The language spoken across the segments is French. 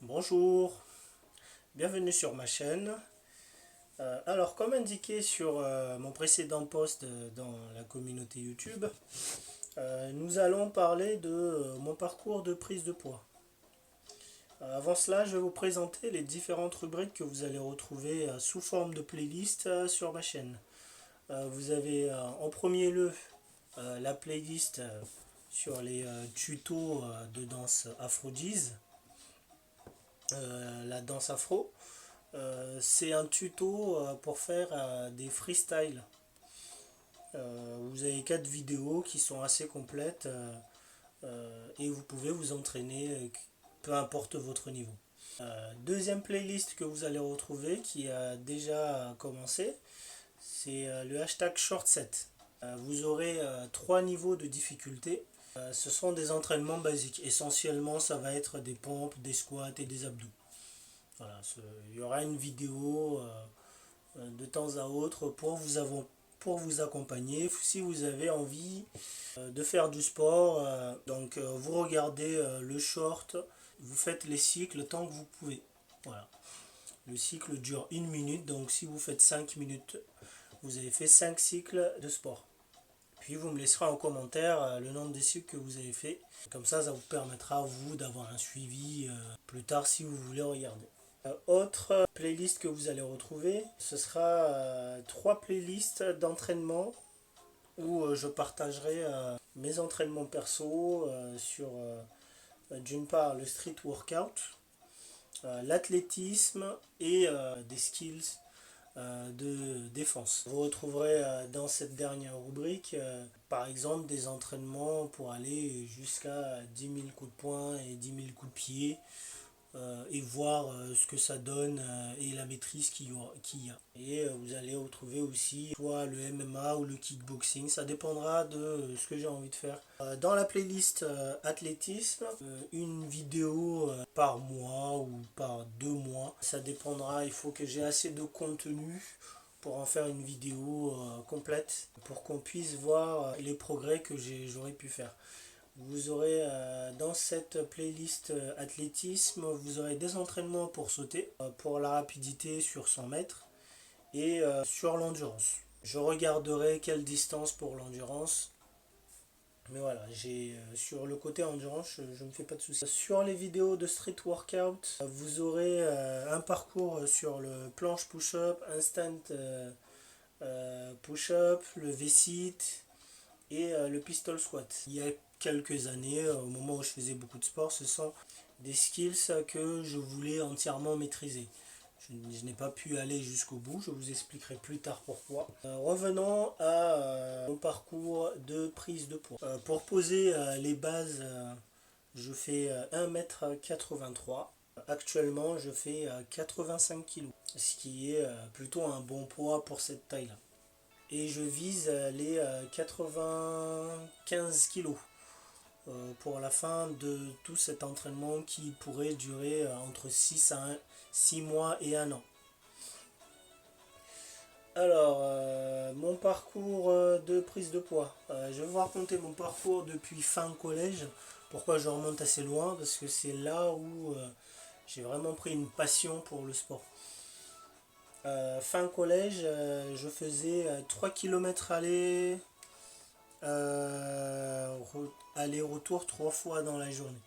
Bonjour, bienvenue sur ma chaîne. Alors, comme indiqué sur mon précédent post dans la communauté YouTube, nous allons parler de mon parcours de prise de poids. Avant cela, je vais vous présenter les différentes rubriques que vous allez retrouver sous forme de playlist sur ma chaîne. Vous avez en premier lieu la playlist sur les tutos de danse afro-jazz, la danse afro. C'est un tuto pour faire des freestyles. Vous avez 4 vidéos qui sont assez complètes et vous pouvez vous entraîner peu importe votre niveau. Deuxième playlist que vous allez retrouver qui a déjà commencé, c'est le hashtag shortset. Vous aurez 3 niveaux de difficulté. Ce sont des entraînements basiques. Essentiellement, ça va être des pompes, des squats et des abdos. Voilà, il y aura une vidéo de temps à autre pour vous accompagner si vous avez envie de faire du sport. Donc vous regardez le short, vous faites les cycles tant que vous pouvez. Voilà. Le cycle dure 1 minute, donc si vous faites 5 minutes, vous avez fait 5 cycles de sport. Puis vous me laisserez en commentaire le nombre de cycles que vous avez fait. Comme ça vous permettra vous d'avoir un suivi plus tard si vous voulez regarder. Autre playlist que vous allez retrouver, ce sera 3 playlists d'entraînement où je partagerai mes entraînements perso sur d'une part le street workout, l'athlétisme et des skills de défense. Vous retrouverez dans cette dernière rubrique par exemple des entraînements pour aller jusqu'à 10 000 coups de poing et 10 000 coups de pied et voir ce que ça donne et la maîtrise qu'il y a. Et vous allez retrouver aussi soit le MMA ou le kickboxing, ça dépendra de ce que j'ai envie de faire. Dans la playlist athlétisme, une vidéo par mois ou par 2 mois, ça dépendra, il faut que j'ai assez de contenu pour en faire une vidéo complète pour qu'on puisse voir les progrès que j'aurais pu faire. Vous aurez dans cette playlist athlétisme, vous aurez des entraînements pour sauter, pour la rapidité sur 100 mètres et sur l'endurance. Je regarderai quelle distance pour l'endurance. Mais voilà, sur le côté endurance, je ne me fais pas de soucis. Sur les vidéos de street workout, vous aurez un parcours sur le planche push-up, instant push-up, le V-sit et le pistol squat. Il y a quelques années, au moment où je faisais beaucoup de sport, ce sont des skills que je voulais entièrement maîtriser. Je n'ai pas pu aller jusqu'au bout, je vous expliquerai plus tard pourquoi. Revenons à mon parcours de prise de poids. Pour poser les bases, je fais 1m83. Actuellement, je fais 85 kg, ce qui est plutôt un bon poids pour cette taille-là. Et je vise les 95 kg pour la fin de tout cet entraînement qui pourrait durer entre 6 mois et 1 an. Alors, mon parcours de prise de poids. Je vais vous raconter mon parcours depuis fin collège. Pourquoi je remonte assez loin? Parce que c'est là où j'ai vraiment pris une passion pour le sport. Fin collège, je faisais 3 km aller-retour 3 fois dans la journée.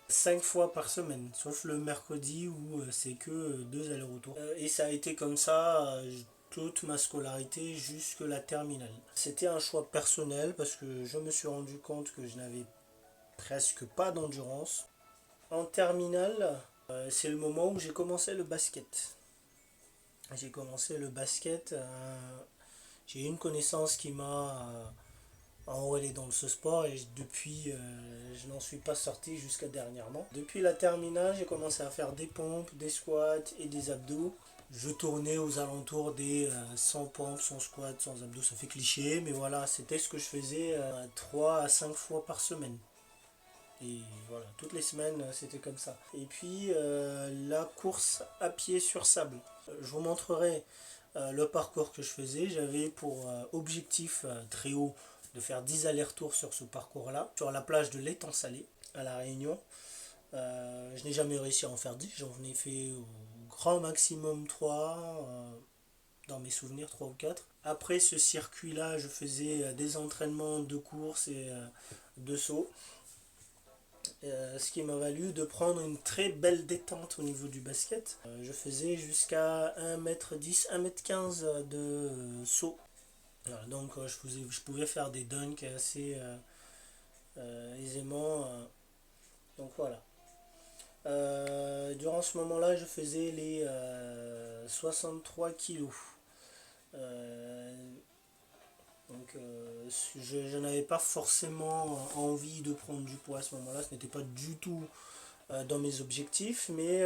5 fois par semaine, sauf le mercredi où c'est que 2 allers-retours. Et ça a été comme ça toute ma scolarité jusque la terminale. C'était un choix personnel parce que je me suis rendu compte que je n'avais presque pas d'endurance. En terminale, c'est le moment où j'ai commencé le basket. J'ai commencé le basket, j'ai eu une connaissance qui m'a enrôlé dans ce sport et depuis je n'en suis pas sorti jusqu'à dernièrement. Depuis la terminale, j'ai commencé à faire des pompes, des squats et des abdos. Je tournais aux alentours des 100 pompes, 100 squats, 100 abdos, ça fait cliché, mais voilà, c'était ce que je faisais 3 à 5 fois par semaine. Et voilà, toutes les semaines, c'était comme ça. Et puis, la course à pied sur sable. Je vous montrerai le parcours que je faisais. J'avais pour objectif très haut de faire 10 allers-retours sur ce parcours-là, sur la plage de l'Étang Salé, à La Réunion. Je n'ai jamais réussi à en faire 10, j'en ai fait au grand maximum 3 dans mes souvenirs, 3 ou 4. Après ce circuit-là, je faisais des entraînements de course et de saut. Ce qui m'a valu de prendre une très belle détente au niveau du basket. Je faisais jusqu'à 1m10, 1m15 de saut. Voilà, donc je pouvais faire des dunks assez aisément. Donc voilà. Durant ce moment-là, je faisais les 63 kilos. Euh, je n'avais pas forcément envie de prendre du poids à ce moment-là. Ce n'était pas du tout dans mes objectifs, mais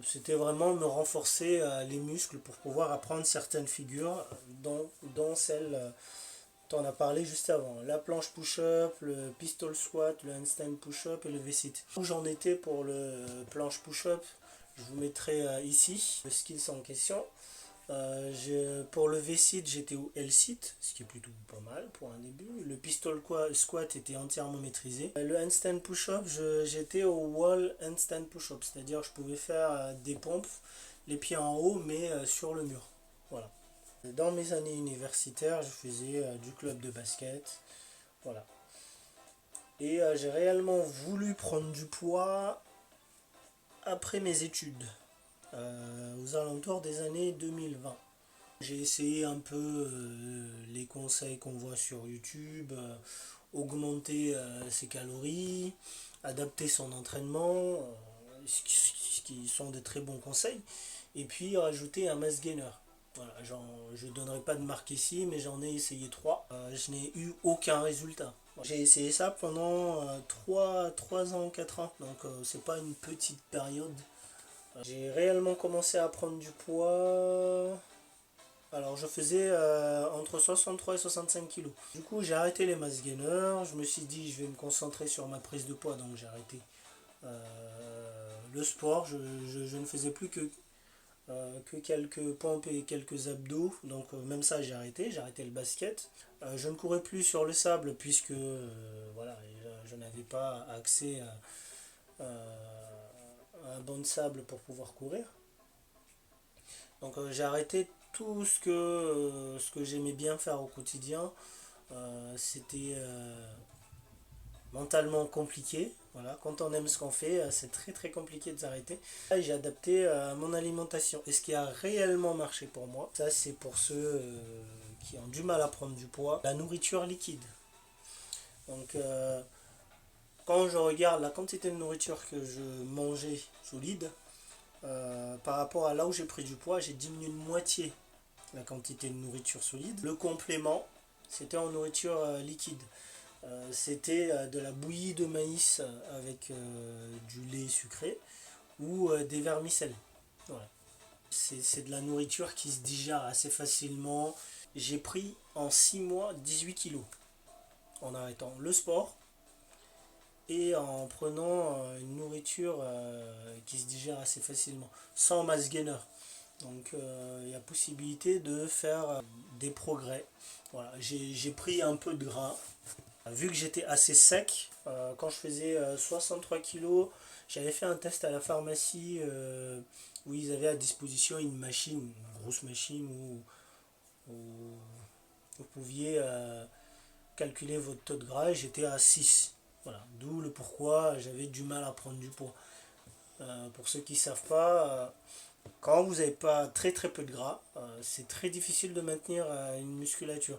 c'était vraiment me renforcer les muscles pour pouvoir apprendre certaines figures, dont celle dont on a parlé juste avant. La planche push-up, le pistol squat, le handstand push-up et le V-sit. Où j'en étais pour le planche push-up, je vous mettrai ici le skills en question. Pour le V-sit, j'étais au L-sit, ce qui est plutôt pas mal pour un début. Le pistol squat était entièrement maîtrisé. Le handstand push-up, j'étais au wall handstand push-up, c'est-à-dire je pouvais faire des pompes, les pieds en haut, mais sur le mur. Voilà. Dans mes années universitaires, je faisais du club de basket. Voilà. Et j'ai réellement voulu prendre du poids après mes études, aux alentours des années 2020. J'ai essayé un peu les conseils qu'on voit sur YouTube, augmenter ses calories, adapter son entraînement, ce qui sont de très bons conseils, et puis rajouter un mass gainer. Voilà, je ne donnerai pas de marque ici, mais j'en ai essayé 3. Je n'ai eu aucun résultat. J'ai essayé ça pendant 3 ans, 4 ans, donc c'est pas une petite période. J'ai réellement commencé à prendre du poids. Alors je faisais entre 63 et 65 kilos. Du coup j'ai arrêté les mass gainers, je me suis dit je vais me concentrer sur ma prise de poids, donc j'ai arrêté le sport. Je ne faisais plus que quelques pompes et quelques abdos, donc même ça j'ai arrêté le basket. Je ne courais plus sur le sable puisque voilà, je n'avais pas accès à un banc de sable pour pouvoir courir. Donc j'ai arrêté tout ce que j'aimais bien faire au quotidien. C'était mentalement compliqué. Voilà, quand on aime ce qu'on fait, c'est très très compliqué de s'arrêter. J'ai adapté mon alimentation. Et ce qui a réellement marché pour moi, ça c'est pour ceux qui ont du mal à prendre du poids, la nourriture liquide. Donc quand je regarde la quantité de nourriture que je mangeais solide, par rapport à là où j'ai pris du poids, j'ai diminué de moitié la quantité de nourriture solide. Le complément, c'était en nourriture liquide. C'était de la bouillie de maïs avec du lait sucré ou des vermicelles. Voilà. C'est de la nourriture qui se digère assez facilement. J'ai pris en 6 mois 18 kilos en arrêtant le sport et en prenant une nourriture qui se digère assez facilement, sans mass gainer. Donc il y a possibilité de faire des progrès. Voilà, j'ai pris un peu de gras. Vu que j'étais assez sec, quand je faisais 63 kilos, j'avais fait un test à la pharmacie où ils avaient à disposition une machine, une grosse machine où vous pouviez calculer votre taux de gras et j'étais à 6. Voilà, d'où le pourquoi j'avais du mal à prendre du poids. Pour ceux qui ne savent pas, quand vous n'avez pas très très peu de gras, c'est très difficile de maintenir une musculature.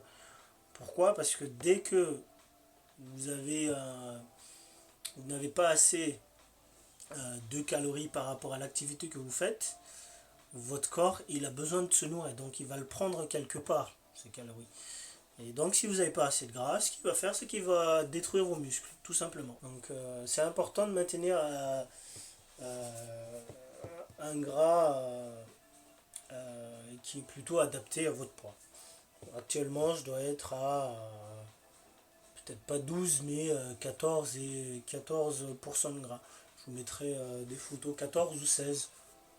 Pourquoi? Parce que dès que vous avez vous n'avez pas assez de calories par rapport à l'activité que vous faites, votre corps il a besoin de se nourrir, donc il va le prendre quelque part, ces calories. Et donc si vous n'avez pas assez de gras, ce qu'il va faire, c'est qu'il va détruire vos muscles, tout simplement. Donc c'est important de maintenir un gras qui est plutôt adapté à votre poids. Actuellement, je dois être à peut-être pas 12, mais 14 et 14% de gras. Je vous mettrai des photos 14 ou 16.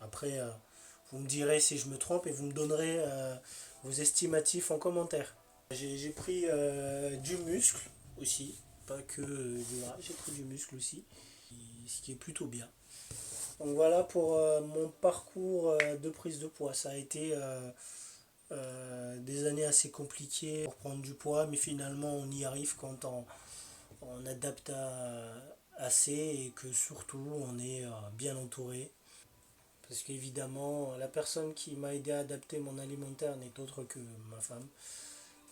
Après, vous me direz si je me trompe et vous me donnerez vos estimatifs en commentaire. J'ai pris du muscle aussi, pas que du gras, j'ai pris du muscle aussi. ce qui est plutôt bien. Donc voilà pour mon parcours de prise de poids. Ça a été des années assez compliquées pour prendre du poids, mais finalement on y arrive quand on adapte assez et que surtout on est bien entouré. Parce qu'évidemment, la personne qui m'a aidé à adapter mon alimentaire n'est autre que ma femme.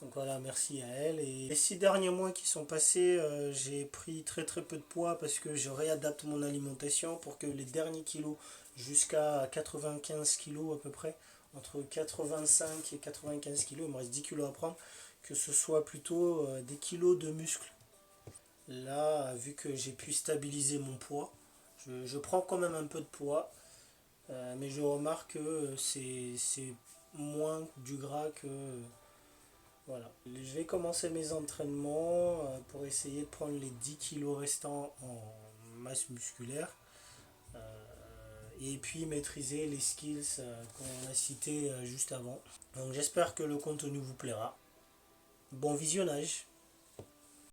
Donc voilà, merci à elle. Et les 6 derniers mois qui sont passés, j'ai pris très très peu de poids parce que je réadapte mon alimentation pour que les derniers kilos, jusqu'à 95 kilos à peu près, entre 85 et 95 kilos, il me reste 10 kilos à prendre, que ce soit plutôt des kilos de muscles. Là, vu que j'ai pu stabiliser mon poids, je prends quand même un peu de poids, mais je remarque que c'est moins du gras que... Voilà. Je vais commencer mes entraînements pour essayer de prendre les 10 kilos restants en masse musculaire et puis maîtriser les skills qu'on a cités juste avant. Donc j'espère que le contenu vous plaira. Bon visionnage.